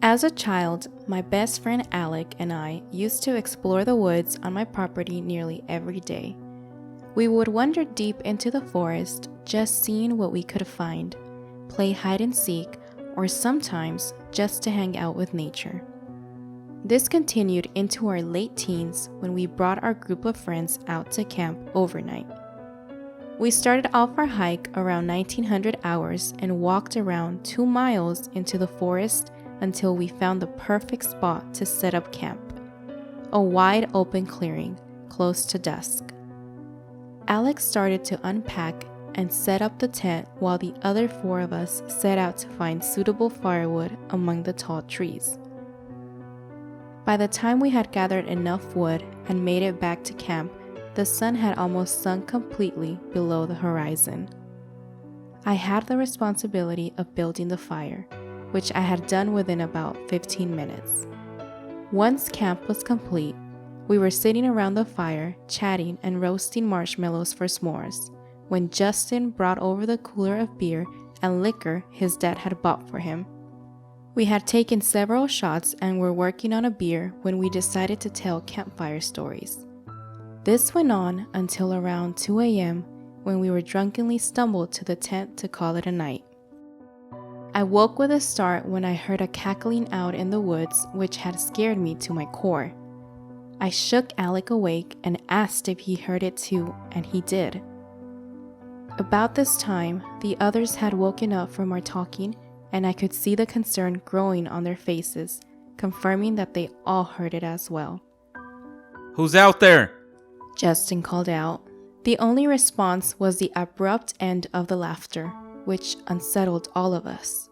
As a child, my best friend Alec and I used to explore the woods on my property nearly every day. We would wander deep into the forest, just seeing what we could find, play hide and seek, or sometimes just to hang out with nature. This continued into our late teens when we brought our group of friends out to camp overnight. We started off our hike around 1900 hours and walked around 2 miles into the forest until we found the perfect spot to set up camp, a wide open clearing close to dusk. Alex started to unpack and set up the tent while the other 4 of us set out to find suitable firewood among the tall trees. By the time we had gathered enough wood and made it back to camp, the sun had almost sunk completely below the horizon. I had the responsibility of building the fire, which I had done within about 15 minutes. Once camp was complete, we were sitting around the fire, chatting and roasting marshmallows for s'mores, when Justin brought over the cooler of beer and liquor his dad had bought for him. We had taken several shots and were working on a beer when we decided to tell campfire stories. This went on until around 2 a.m. when we were drunkenly stumbled to the tent to call it a night. I woke with a start when I heard a cackling out in the woods, which had scared me to my core. I shook Alec awake and asked if he heard it too, and he did. About this time, the others had woken up from our talking, and I could see the concern growing on their faces, confirming that they all heard it as well. "Who's out there?" Justin called out. The only response was the abrupt end of the laughter, which unsettled all of us.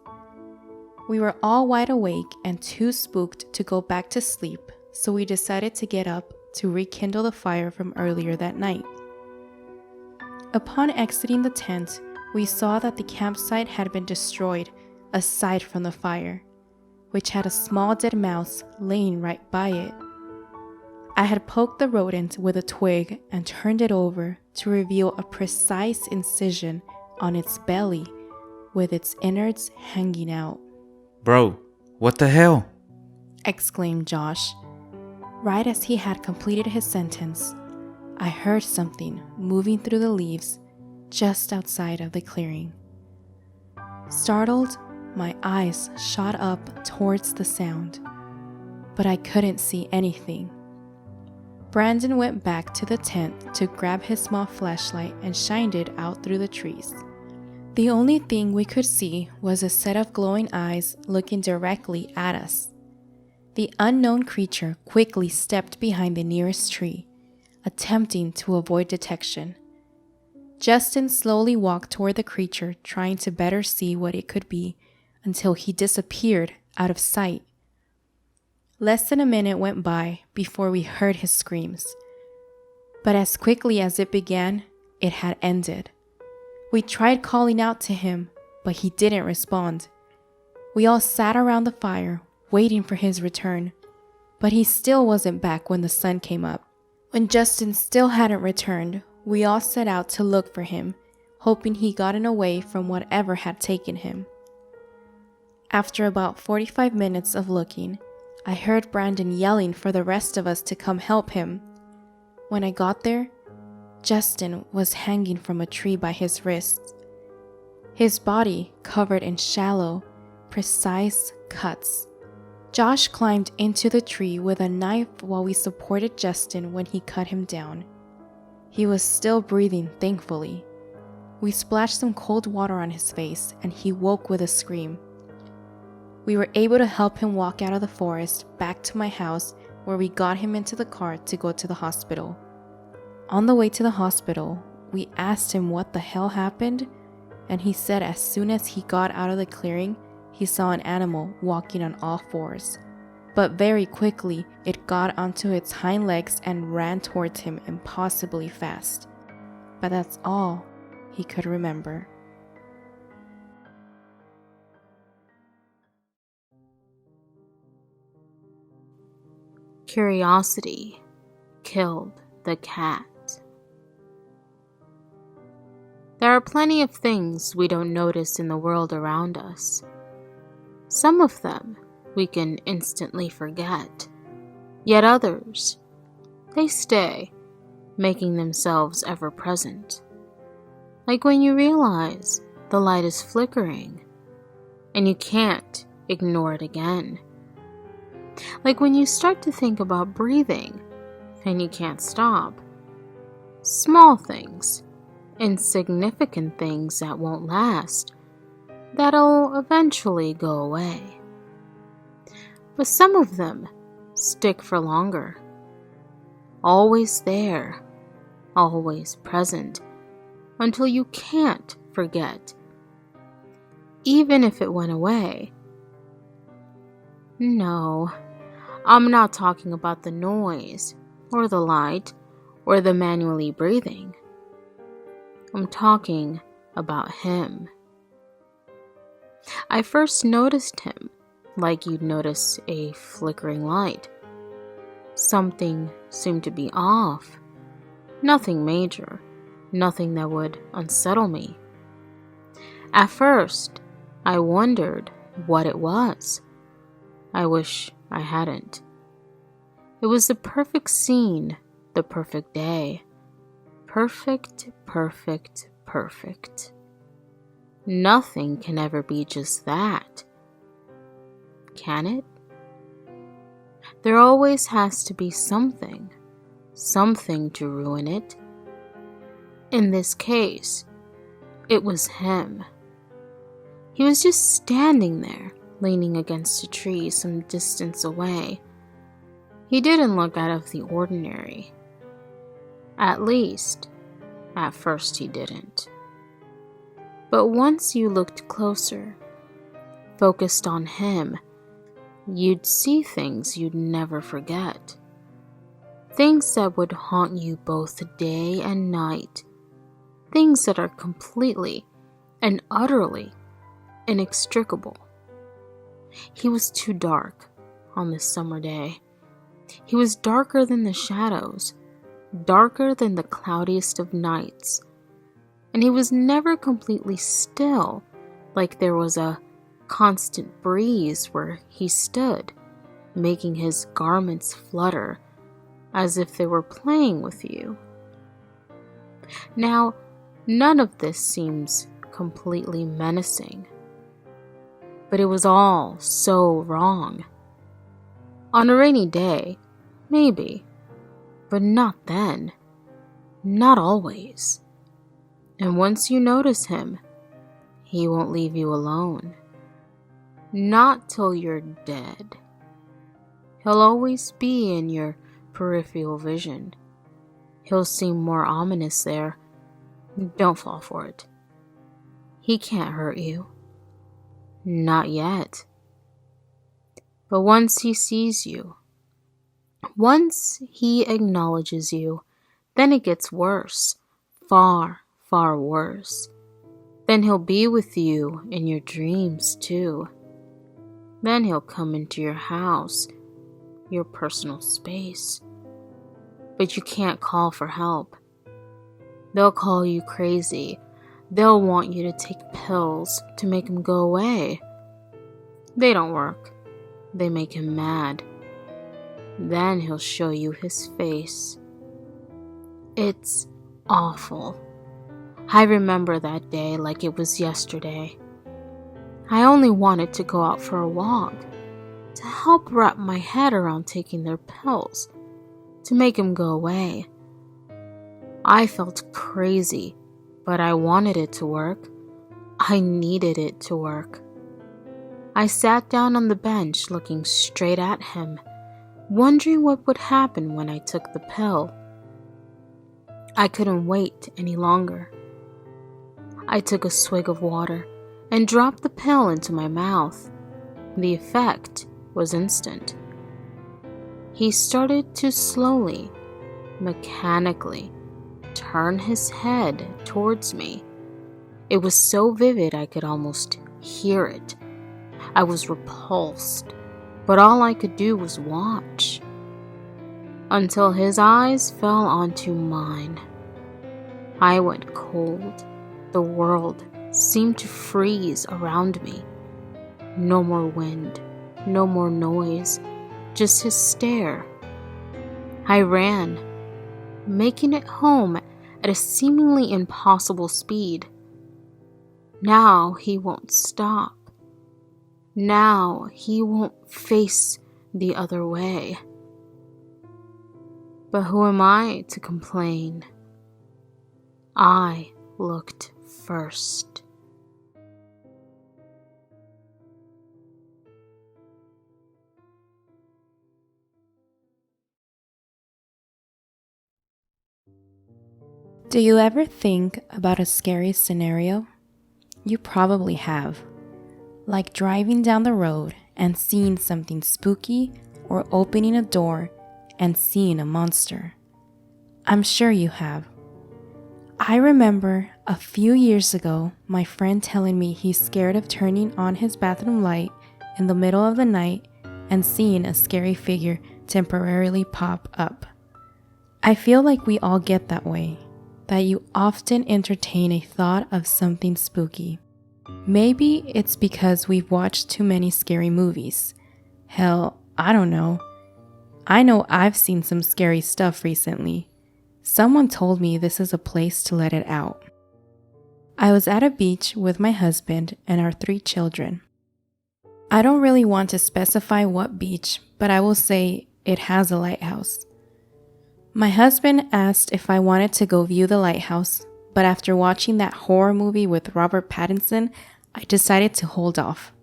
We were all wide awake and too spooked to go back to sleep, so we decided to get up to rekindle the fire from earlier that night. Upon exiting the tent, we saw that the campsite had been destroyed aside from the fire, which had a small dead mouse laying right by it. I had poked the rodent with a twig and turned it over to reveal a precise incision on its belly with its innards hanging out. "Bro, what the hell?" exclaimed Josh. Right as he had completed his sentence, I heard something moving through the leaves just outside of the clearing. Startled, my eyes shot up towards the sound, but I couldn't see anything. Brandon went back to the tent to grab his small flashlight and shined it out through the trees. The only thing we could see was a set of glowing eyes looking directly at us. The unknown creature quickly stepped behind the nearest tree, attempting to avoid detection. Justin slowly walked toward the creature, trying to better see what it could be, until he disappeared out of sight. Less than a minute went by before we heard his screams. But as quickly as it began, it had ended. We tried calling out to him, but he didn't respond. We all sat around the fire, waiting for his return, but he still wasn't back when the sun came up. When Justin still hadn't returned, we all set out to look for him, hoping he gotten away from whatever had taken him. After about 45 minutes of looking, I heard Brandon yelling for the rest of us to come help him. When I got there, Justin was hanging from a tree by his wrists, his body covered in shallow, precise cuts. Josh climbed into the tree with a knife while we supported Justin when he cut him down. He was still breathing, thankfully. We splashed some cold water on his face, and he woke with a scream. We were able to help him walk out of the forest back to my house, where we got him into the car to go to the hospital. On the way to the hospital, we asked him what the hell happened, and he said as soon as he got out of the clearing, he saw an animal walking on all fours. But very quickly, it got onto its hind legs and ran towards him impossibly fast. But that's all he could remember. Curiosity killed the cat. There are plenty of things we don't notice in the world around us. Some of them we can instantly forget. Yet others, they stay, making themselves ever present. Like when you realize the light is flickering and you can't ignore it again. Like when you start to think about breathing and you can't stop. Small things, insignificant things that won't last, that'll eventually go away. But some of them stick for longer. Always there, always present, until you can't forget. Even if it went away. No, I'm not talking about the noise, or the light, or the manually breathing. I'm talking about him. I first noticed him like you'd notice a flickering light. Something seemed to be off. Nothing major, nothing that would unsettle me. At first, I wondered what it was. I wish I hadn't. It was the perfect scene, the perfect day. Perfect, perfect, perfect. Nothing can ever be just that. Can it? There always has to be something to ruin it. In this case, it was him. He was just standing there, leaning against a tree some distance away. He didn't look out of the ordinary. At least, at first he didn't. But once you looked closer, focused on him, you'd see things you'd never forget. Things that would haunt you both day and night. Things that are completely and utterly inextricable. He was too dark on this summer day. He was darker than the shadows, darker than the cloudiest of nights. And he was never completely still, like there was a constant breeze where he stood, making his garments flutter as if they were playing with you. Now, none of this seems completely menacing, but it was all so wrong. On a rainy day, maybe, but not then, not always. And once you notice him, he won't leave you alone. Not till you're dead. He'll always be in your peripheral vision. He'll seem more ominous there. Don't fall for it. He can't hurt you. Not yet. But once he sees you, once he acknowledges you, then it gets worse. Far, far worse. Then he'll be with you in your dreams too. Then he'll come into your house, your personal space. But you can't call for help. They'll call you crazy. They'll want you to take pills to make him go away. They don't work. They make him mad. Then he'll show you his face. It's awful. I remember that day like it was yesterday. I only wanted to go out for a walk, to help wrap my head around taking their pills, to make him go away. I felt crazy, but I wanted it to work. I needed it to work. I sat down on the bench looking straight at him, wondering what would happen when I took the pill. I couldn't wait any longer. I took a swig of water and dropped the pill into my mouth. The effect was instant. He started to slowly, mechanically, turn his head towards me. It was so vivid I could almost hear it. I was repulsed, but all I could do was watch. Until his eyes fell onto mine. I went cold. The world seemed to freeze around me. No more wind, no more noise, just his stare. I ran, making it home at a seemingly impossible speed. Now he won't stop. Now he won't face the other way. But who am I to complain? I looked first. Do you ever think about a scary scenario? You probably have. Like driving down the road and seeing something spooky, or opening a door and seeing a monster. I'm sure you have. I remember a few years ago my friend telling me he's scared of turning on his bathroom light in the middle of the night and seeing a scary figure temporarily pop up. I feel like we all get that way, that you often entertain a thought of something spooky. Maybe it's because we've watched too many scary movies. Hell, I don't know. I know I've seen some scary stuff recently. Someone told me this is a place to let it out. I was at a beach with my husband and our 3 children. I don't really want to specify what beach, but I will say it has a lighthouse. My husband asked if I wanted to go view the lighthouse, but after watching that horror movie with Robert Pattinson, I decided to hold off.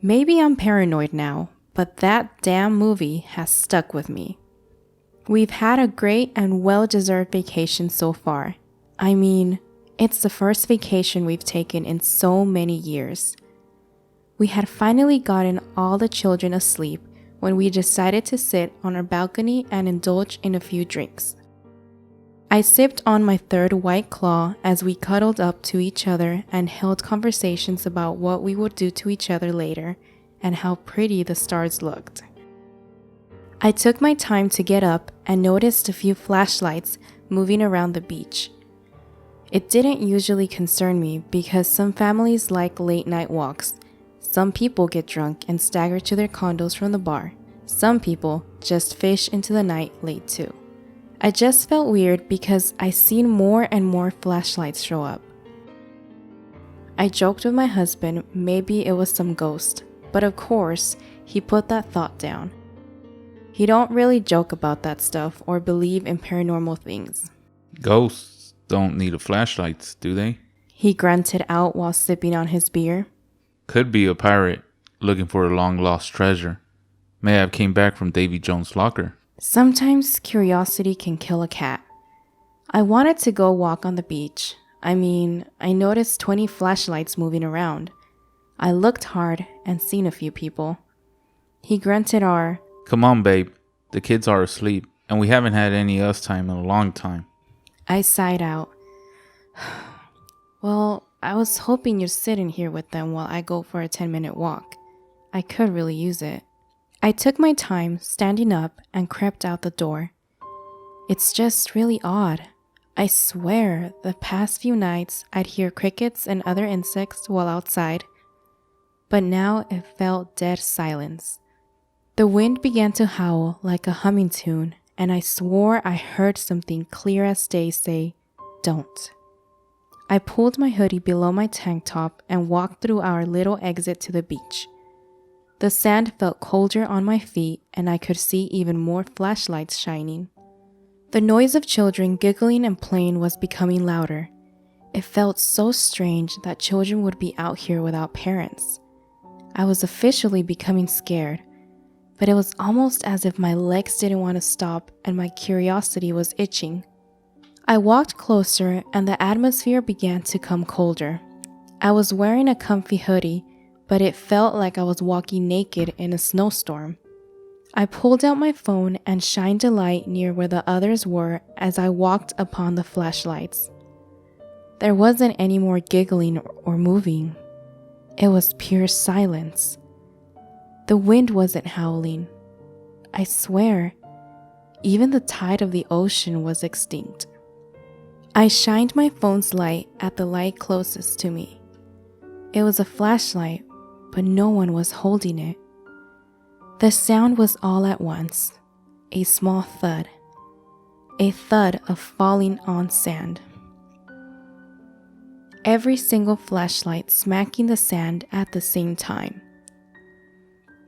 Maybe I'm paranoid now, but that damn movie has stuck with me. We've had a great and well-deserved vacation so far. I mean, it's the first vacation we've taken in so many years. We had finally gotten all the children asleep when we decided to sit on our balcony and indulge in a few drinks. I sipped on my 3rd White Claw as we cuddled up to each other and held conversations about what we would do to each other later and how pretty the stars looked. I took my time to get up and noticed a few flashlights moving around the beach. It didn't usually concern me because some families like late night walks. Some people get drunk and stagger to their condos from the bar. Some people just fish into the night late too. I just felt weird because I seen more and more flashlights show up. I joked with my husband maybe it was some ghost, but of course, he put that thought down. He don't really joke about that stuff or believe in paranormal things. Ghosts don't need a flashlight, do they? He grunted out while sipping on his beer. Could be a pirate looking for a long-lost treasure. May have came back from Davy Jones' locker. Sometimes curiosity can kill a cat. I wanted to go walk on the beach. I noticed 20 flashlights moving around. I looked hard and seen a few people. He grunted Come on, babe. The kids are asleep, and we haven't had any us time in a long time. I sighed out. Well, I was hoping you'd sit in here with them while I go for a 10-minute walk. I could really use it. I took my time standing up and crept out the door. It's just really odd. I swear the past few nights I'd hear crickets and other insects while outside, but now it felt dead silence. The wind began to howl like a humming tune, and I swore I heard something clear as day say, "Don't." I pulled my hoodie below my tank top and walked through our little exit to the beach. The sand felt colder on my feet, and I could see even more flashlights shining. The noise of children giggling and playing was becoming louder. It felt so strange that children would be out here without parents. I was officially becoming scared, but it was almost as if my legs didn't want to stop and my curiosity was itching. I walked closer and the atmosphere began to come colder. I was wearing a comfy hoodie, but it felt like I was walking naked in a snowstorm. I pulled out my phone and shined a light near where the others were as I walked upon the flashlights. There wasn't any more giggling or moving. It was pure silence. The wind wasn't howling. I swear, even the tide of the ocean was extinct. I shined my phone's light at the light closest to me. It was a flashlight, but no one was holding it. The sound was all at once, a small thud, a thud of falling on sand. Every single flashlight smacking the sand at the same time.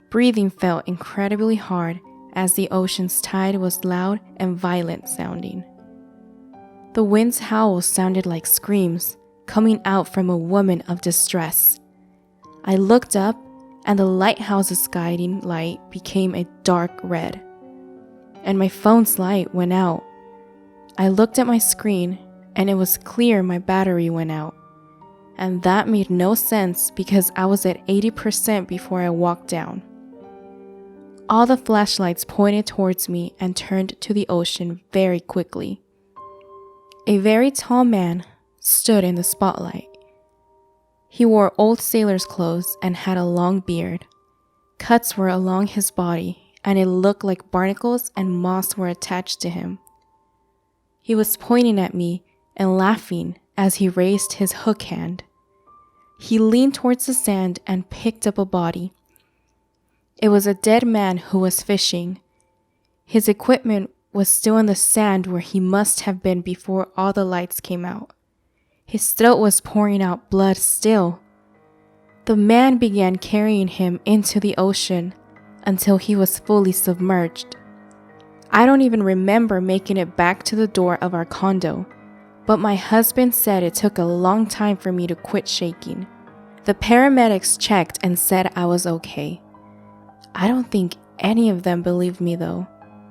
Breathing felt incredibly hard as the ocean's tide was loud and violent sounding. The wind's howls sounded like screams coming out from a woman of distress. I looked up and the lighthouse's guiding light became a dark red, and my phone's light went out. I looked at my screen and it was clear my battery went out, and that made no sense because I was at 80% before I walked down. All the flashlights pointed towards me and turned to the ocean very quickly. A very tall man stood in the spotlight. He wore old sailor's clothes and had a long beard. Cuts were along his body, and it looked like barnacles and moss were attached to him. He was pointing at me and laughing as he raised his hook hand. He leaned towards the sand and picked up a body. It was a dead man who was fishing. His equipment was still in the sand where he must have been before all the lights came out. His throat was pouring out blood still. The man began carrying him into the ocean until he was fully submerged. I don't even remember making it back to the door of our condo, but my husband said it took a long time for me to quit shaking. The paramedics checked and said I was okay. I don't think any of them believed me though.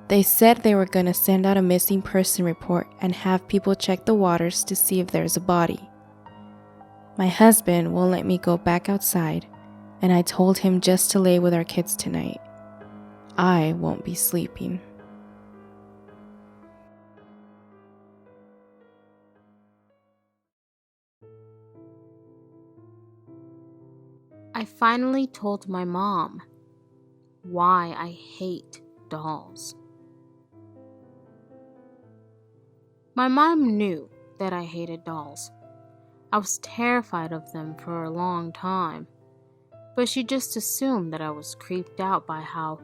They said they were going to send out a missing person report and have people check the waters to see if there's a body. My husband won't let me go back outside, and I told him just to lay with our kids tonight. I won't be sleeping. I finally told my mom why I hate dolls. My mom knew that I hated dolls. I was terrified of them for a long time, but she just assumed that I was creeped out by how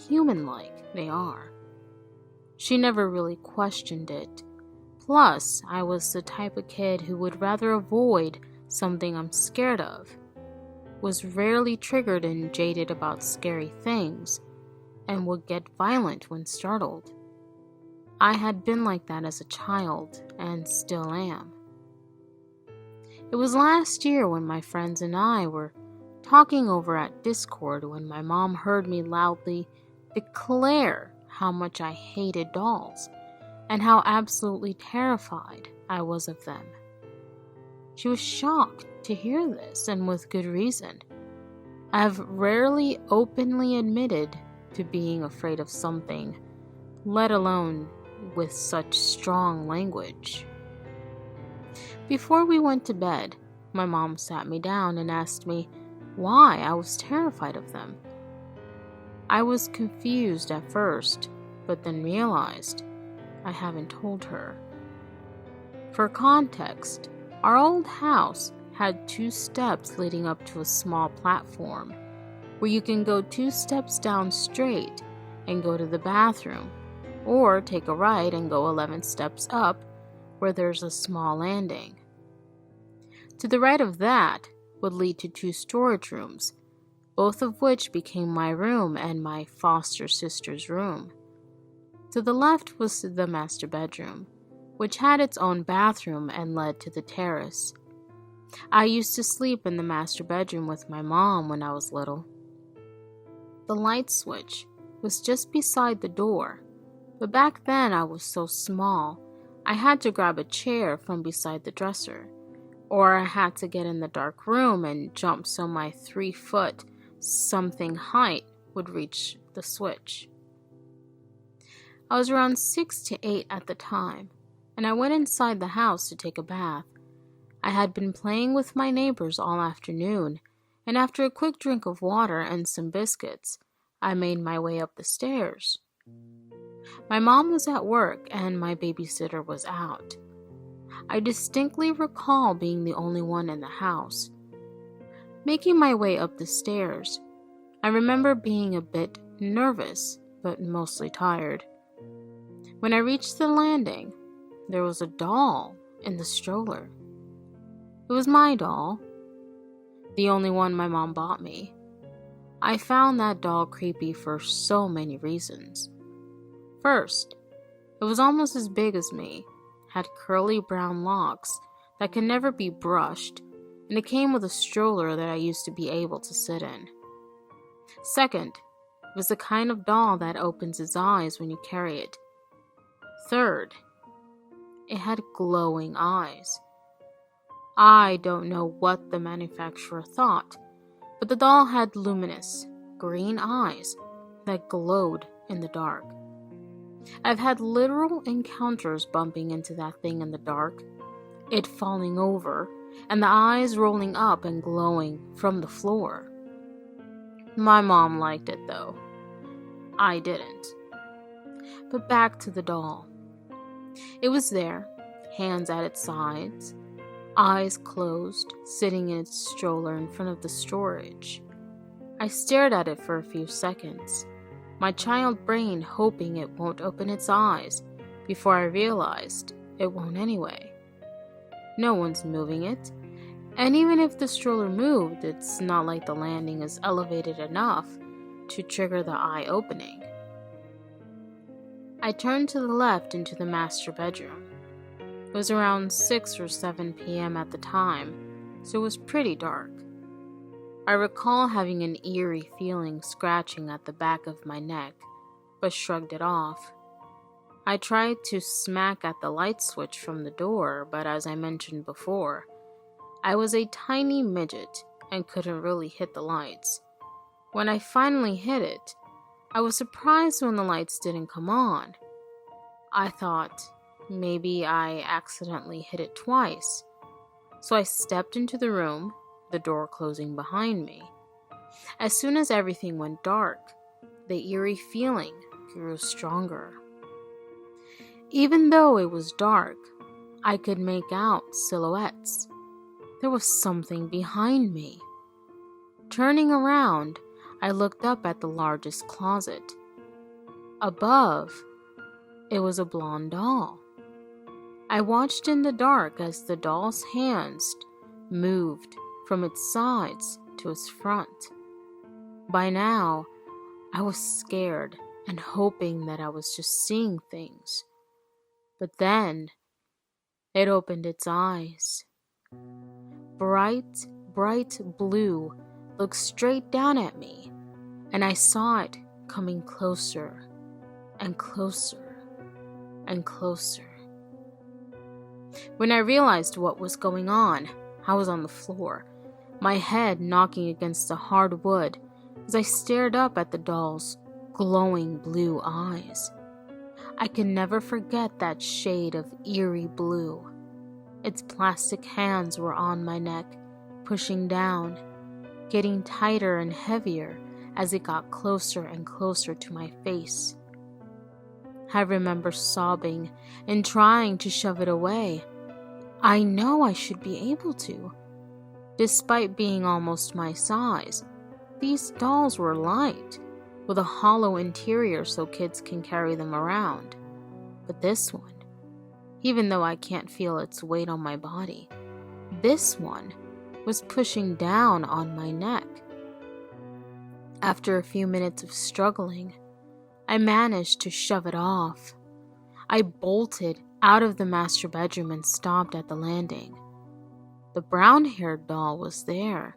human-like they are. She never really questioned it. Plus, I was the type of kid who would rather avoid something I'm scared of, was rarely triggered and jaded about scary things, and would get violent when startled. I had been like that as a child, and still am. It was last year when my friends and I were talking over at Discord when my mom heard me loudly declare how much I hated dolls, and how absolutely terrified I was of them. She was shocked to hear this, and with good reason. I've rarely openly admitted to being afraid of something, let alone with such strong language. Before we went to bed, my mom sat me down and asked me why I was terrified of them. I was confused at first, but then realized I haven't told her. For context, our old house had 2 steps leading up to a small platform where you can go 2 steps down straight and go to the bathroom, or take a right and go 11 steps up where there's a small landing. To the right of that would lead to 2 storage rooms, both of which became my room and my foster sister's room. To the left was the master bedroom, which had its own bathroom and led to the terrace. I used to sleep in the master bedroom with my mom when I was little. The light switch was just beside the door, but back then I was so small, I had to grab a chair from beside the dresser, or I had to get in the dark room and jump so my 3-foot something height would reach the switch. I was around 6 to 8 at the time, and I went inside the house to take a bath. I had been playing with my neighbors all afternoon, and after a quick drink of water and some biscuits, I made my way up the stairs. My mom was at work and my babysitter was out. I distinctly recall being the only one in the house. Making my way up the stairs, I remember being a bit nervous, but mostly tired. When I reached the landing, there was a doll in the stroller. It was my doll, the only one my mom bought me. I found that doll creepy for so many reasons. First, it was almost as big as me, had curly brown locks that could never be brushed, and it came with a stroller that I used to be able to sit in. Second, it was the kind of doll that opens its eyes when you carry it. Third, it had glowing eyes. I don't know what the manufacturer thought, but the doll had luminous, green eyes that glowed in the dark. I've had literal encounters bumping into that thing in the dark, it falling over, and the eyes rolling up and glowing from the floor. My mom liked it though. I didn't. But back to the doll. It was there, hands at its sides, eyes closed, sitting in its stroller in front of the storage. I stared at it for a few seconds, my child brain hoping it won't open its eyes, before I realized it won't anyway. No one's moving it, and even if the stroller moved, it's not like the landing is elevated enough to trigger the eye opening. I turned to the left into the master bedroom. It was around 6 or 7 p.m. at the time, so it was pretty dark. I recall having an eerie feeling scratching at the back of my neck, but shrugged it off. I tried to smack at the light switch from the door, but as I mentioned before, I was a tiny midget and couldn't really hit the lights. When I finally hit it, I was surprised when the lights didn't come on. I thought maybe I accidentally hit it twice, so I stepped into the room, the door closing behind me. As soon as everything went dark, the eerie feeling grew stronger. Even though it was dark, I could make out silhouettes. There was something behind me. Turning around, I looked up at the largest closet. Above, it was a blonde doll. I watched in the dark as the doll's hands moved from its sides to its front. By now, I was scared and hoping that I was just seeing things. But then, it opened its eyes. Bright, bright blue looked straight down at me, and I saw it coming closer and closer and closer. When I realized what was going on, I was on the floor, my head knocking against the hard wood as I stared up at the doll's glowing blue eyes. I can never forget that shade of eerie blue. Its plastic hands were on my neck, pushing down, getting tighter and heavier as it got closer and closer to my face. I remember sobbing and trying to shove it away. I know I should be able to. Despite being almost my size, these dolls were light, with a hollow interior so kids can carry them around. But this one, even though I can't feel its weight on my body, this one was pushing down on my neck. After a few minutes of struggling, I managed to shove it off. I bolted out of the master bedroom and stopped at the landing. The brown-haired doll was there,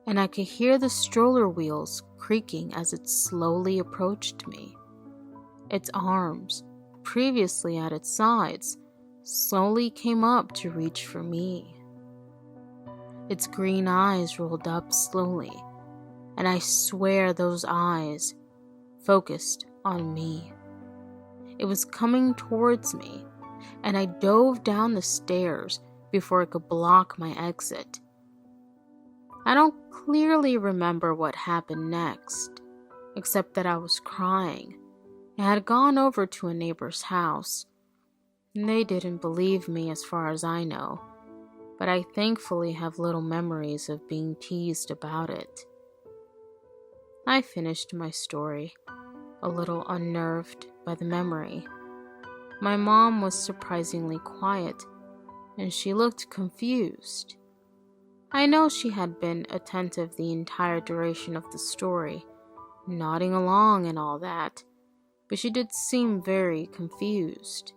and I could hear the stroller wheels creaking as it slowly approached me. Its arms, previously at its sides, slowly came up to reach for me. Its green eyes rolled up slowly, and I swear those eyes focused on me. It was coming towards me, and I dove down the stairs before it could block my exit. I don't clearly remember what happened next, except that I was crying. I had gone over to a neighbor's house. They didn't believe me as far as I know, but I thankfully have little memories of being teased about it. I finished my story, a little unnerved by the memory. My mom was surprisingly quiet, and she looked confused. I know she had been attentive the entire duration of the story, nodding along and all that, but she did seem very confused.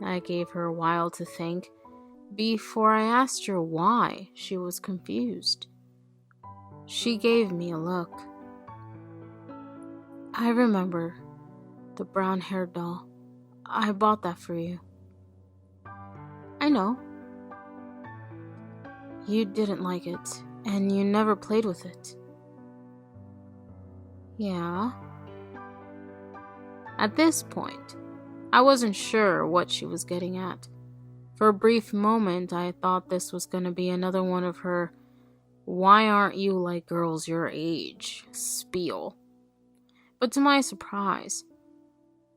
I gave her a while to think before I asked her why she was confused. She gave me a look. I remember the brown-haired doll. I bought that for you. I know. You didn't like it, and you never played with it. Yeah. At this point, I wasn't sure what she was getting at. For a brief moment, I thought this was going to be another one of her "why aren't you like girls your age" spiel. But to my surprise,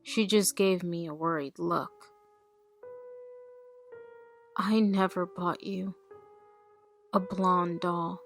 she just gave me a worried look. I never bought you a blonde doll.